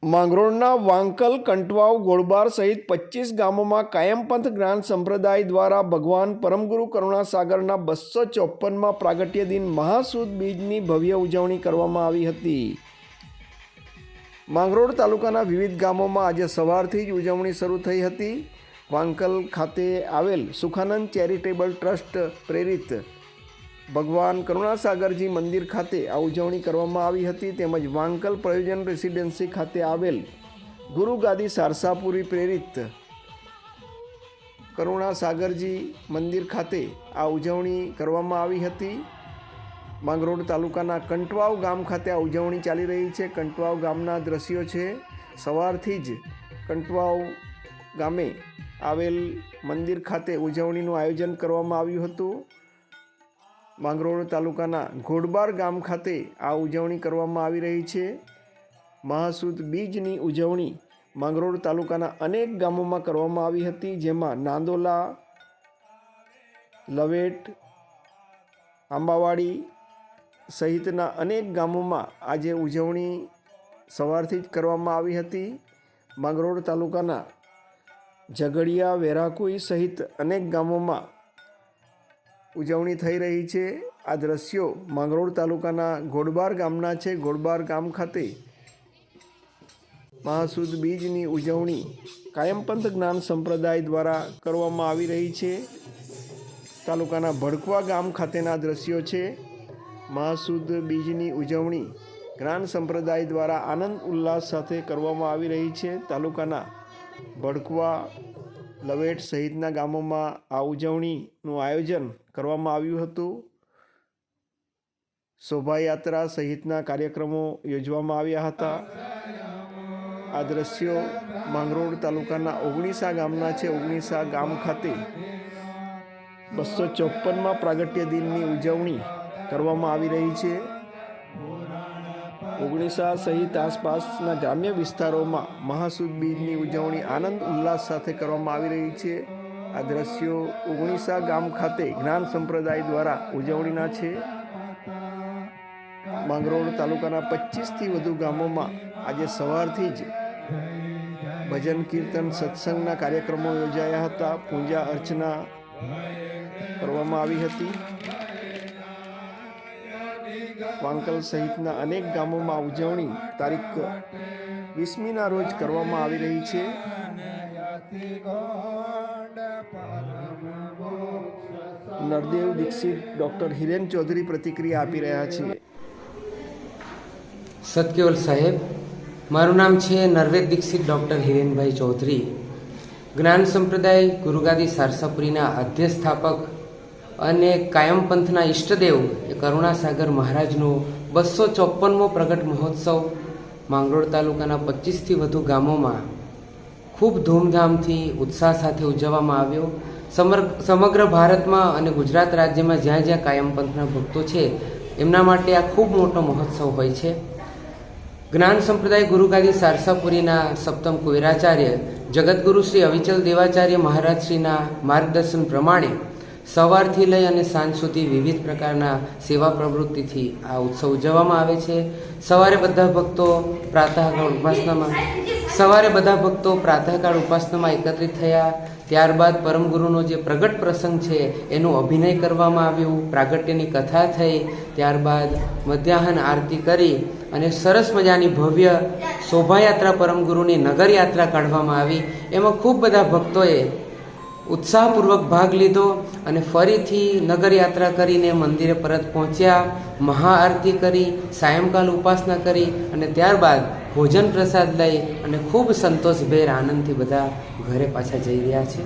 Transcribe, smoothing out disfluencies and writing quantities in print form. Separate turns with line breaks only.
માંગરોળના વાંકલ, કંટવાવ, ગોળબાર સહિત 25 ગામોમાં કાયમપંથ જ્ઞાન સંપ્રદાય દ્વારા ભગવાન પરમગુરુ કરુણાસાગરના 254માં પ્રાગટ્ય દિન મહાસુદ બીજની ભવ્ય ઉજવણી કરવામાં આવી હતી. માંગરોળ તાલુકાના વિવિધ ગામોમાં આજે સવારથી જ ઉજવણી શરૂ થઈ હતી. વાંકલ ખાતે આવેલ સુખાનંદ ચેરિટેબલ ટ્રસ્ટ પ્રેરિત ભગવાન કરુણાસાગરજી મંદિર ખાતે આ ઉજવણી કરવામાં આવી હતી. તેમજ વાંકલ પ્રયોજન રેસિડેન્સી ખાતે આવેલ ગુરુગાદી સારસાપુરી પ્રેરિત કરુણાસાગરજી મંદિર ખાતે આ ઉજવણી કરવામાં આવી હતી. માંગરોળ તાલુકાના કંટવાવ ગામ ખાતે આ ઉજવણી ચાલી રહી છે. કંટવાવ ગામના દ્રશ્યો છે. સવારથી જ કંટવાવ ગામે આવેલ મંદિર ખાતે ઉજવણીનું આયોજન કરવામાં આવ્યું હતું. માંગરોળ તાલુકાના ગોળબાર ગામ ખાતે આ ઉજવણી કરવામાં આવી રહી છે. મહાસુદ બીજની ઉજવણી માંગરોળ તાલુકાના અનેક ગામોમાં કરવામાં આવી હતી, જેમાં નાંદોલા, લવેટ, આંબાવાડી સહિતના અનેક ગામોમાં આજે ઉજવણી સવારથી જ કરવામાં આવી હતી. માંગરોળ તાલુકાના ઝઘડિયા, વેરાકુઈ સહિત અનેક ગામોમાં ઉજવણી થઈ રહી છે. આ દ્રશ્યો માંગરોળ તાલુકાના ગોળબાર ગામના છે. ગોળબાર ગામ ખાતે મહાસુદ બીજની ઉજવણી કાયમપંથ જ્ઞાન સંપ્રદાય દ્વારા કરવામાં આવી રહી છે. તાલુકાના ભડકવા ગામ ખાતેના દ્રશ્યો છે. મહાસુદ બીજની ઉજવણી જ્ઞાન સંપ્રદાય દ્વારા આનંદ ઉલ્લાસ સાથે કરવામાં આવી રહી છે. તાલુકાના ભડકવા, લવેટ સહિતના ગામોમાં આ ઉજવણીનું આયોજન કરવામાં આવ્યું હતું. શોભાયાત્રા સહિતના કાર્યક્રમો યોજવામાં આવ્યા હતા. આ દ્રશ્યો માંગરોળ તાલુકાના ઓગણીસા ગામના છે. ઓગણીસા ગામ ખાતે 254માં પ્રાગટ્ય દિનની ઉજવણી કરવામાં આવી રહી છે. ઓગણીસા સહિત આસપાસના ગ્રામ્ય વિસ્તારોમાં મહાસુદ બીજની ઉજવણી આનંદ ઉલ્લાસ સાથે કરવામાં આવી રહી છે. આ દ્રશ્યો ઓગણીસા ગામ ખાતે જ્ઞાન સંપ્રદાય દ્વારા ઉજવણીના છે. માંગરોળ તાલુકાના 25થી વધુ ગામોમાં આજે સવારથી જ ભજન, કીર્તન, સત્સંગના કાર્યક્રમો યોજાયા હતા. પૂજા અર્ચના કરવામાં આવી હતી. વાંકલ સહિતના અનેક ગામોમાં ઉજવણી તારીખ 20મીના રોજ કરવામાં આવી રહી છે. નરદેવ દીક્ષિત, ડૉક્ટર હિરેન ચૌધરી પ્રતિક્રિયા આપી રહ્યા છે.
સતકેવલ સાહેબ, મારું નામ છે નરવેદ દીક્ષિત ડૉક્ટર હિરેનભાઈ ચૌધરી. જ્ઞાન સંપ્રદાય ગુરુગાદી સારસાપુરીના અધ્યસ્થાપક અને કાયમપંથના ઈષ્ટદેવ એ કરુણાસાગર મહારાજનો 254મો પ્રગટ મહોત્સવ માંગરોળ તાલુકાના 25થી વધુ ગામોમાં ખૂબ ધૂમધામથી ઉત્સાહ સાથે ઉજવવામાં આવ્યો. સમગ્ર ભારતમાં અને ગુજરાત રાજ્યમાં જ્યાં જ્યાં કાયમપંથના ભક્તો છે એમના માટે આ ખૂબ મોટો મહોત્સવ હોય છે. જ્ઞાન સંપ્રદાય ગુરુગાદી સારસાપુરીના સપ્તમ કુવેરાચાર્ય જગતગુરુ શ્રી અવિચલ દેવાચાર્ય મહારાજશ્રીના માર્ગદર્શન પ્રમાણે સવારથી લઈ અને સાંજ સુધી વિવિધ પ્રકારના સેવા પ્રવૃત્તિથી આ ઉત્સવ ઉજવવામાં આવે છે. સવારે બધા ભક્તો પ્રાતઃકાળ ઉપાસનામાં એકત્રિત થયા. ત્યારબાદ પરમગુરુનો જે પ્રગટ પ્રસંગ છે એનું અભિનય કરવામાં આવ્યું. પ્રાગટ્યની કથા થઈ. ત્યારબાદ મધ્યાહન આરતી કરી અને સરસ મજાની ભવ્ય શોભાયાત્રા પરમગુરુની નગરયાત્રા કાઢવામાં આવી. એમાં ખૂબ બધા ભક્તોએ ઉત્સાહપૂર્વક ભાગ લીધો અને ફરીથી નગરયાત્રા કરીને મંદિરે પરત પહોંચ્યા. મહાઆરતી કરી, સાયંકાલ ઉપાસના કરી અને ત્યારબાદ ભોજન પ્રસાદ લઈ અને ખૂબ સંતોષભેર આનંદથી બધા ઘરે પાછા જઈ રહ્યા છે.